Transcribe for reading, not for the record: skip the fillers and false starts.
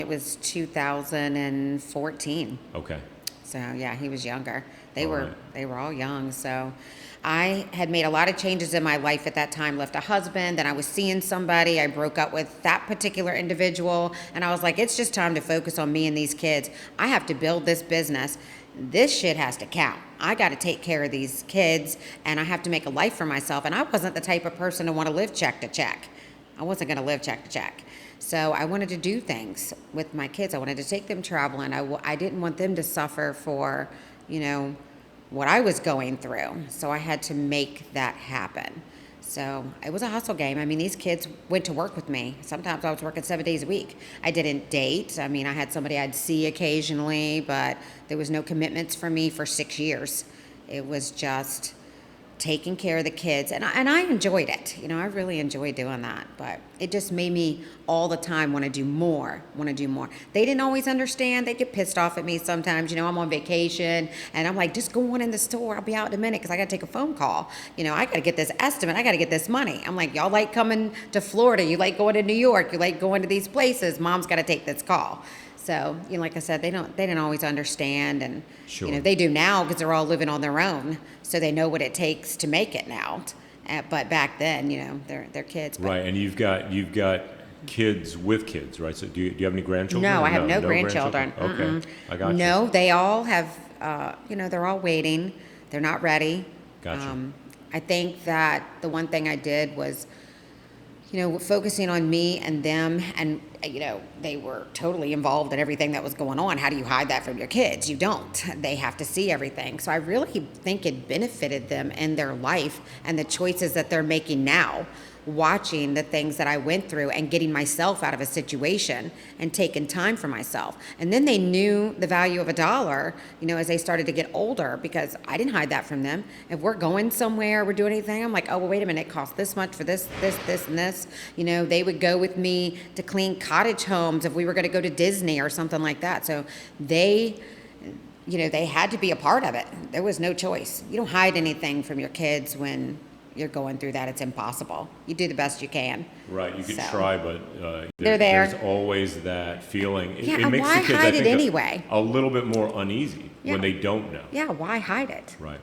It was 2014. Okay. So yeah, he was younger. They All were right. they were all young. So I had made a lot of changes in my life at that time. Left a husband, then I was seeing somebody. I broke up with that particular individual, and I was like, it's just time to focus on me and these kids. I have to build this business. This shit has to count. I got to take care of these kids, and I have to make a life for myself. And I wasn't the type of person to want to live check to check. I wasn't going to live check to check. So I wanted to do things with my kids. I wanted to take them traveling. I didn't want them to suffer for, what I was going through. So I had to make that happen. So it was a hustle game. I mean, these kids went to work with me. Sometimes I was working 7 days a week. I didn't date. I mean, I had somebody I'd see occasionally, but there was no commitments for me for 6 years. It was just taking care of the kids, and I enjoyed it. I really enjoyed doing that, but it just made me all the time want to do more. They didn't always understand. They get pissed off at me sometimes. I'm on vacation, and I'm like, just go on in the store. I'll be out in a minute because I got to take a phone call. I got to get this estimate. I got to get this money. I'm like, y'all like coming to Florida. You like going to New York. You like going to these places. Mom's got to take this call. So, like I said, they didn't always understand, and Sure. they do now because they're all living on their own, so they know what it takes to make it now. But back then, they're kids. But Right, and you've got kids with kids, right? So do you have any grandchildren? no, or I have no grandchildren. Okay, I got you. No, they all have. They're all waiting. They're not ready. Gotcha. I think that the one thing I did was, focusing on me and them, and they were totally involved in everything that was going on. How do you hide that from your kids? You don't. They have to see everything. So I really think it benefited them in their life and the choices that they're making now, watching the things that I went through and getting myself out of a situation and taking time for myself. And then they knew the value of a dollar, as they started to get older, because I didn't hide that from them. If we're going somewhere, we're doing anything, I'm like, oh, well, wait a minute, it costs this much for this, and this. They would go with me to clean cottage homes if we were going to go to Disney or something like that. So they had to be a part of it. There was no choice. You don't hide anything from your kids when you're going through that. It's impossible. You do the best you can. Right, you could So, try, but they're there. there's always that feeling. Yeah, It and makes why the kids, hide I it think, anyway? a little bit more uneasy Yeah. when they don't know. Yeah, why hide it? Right.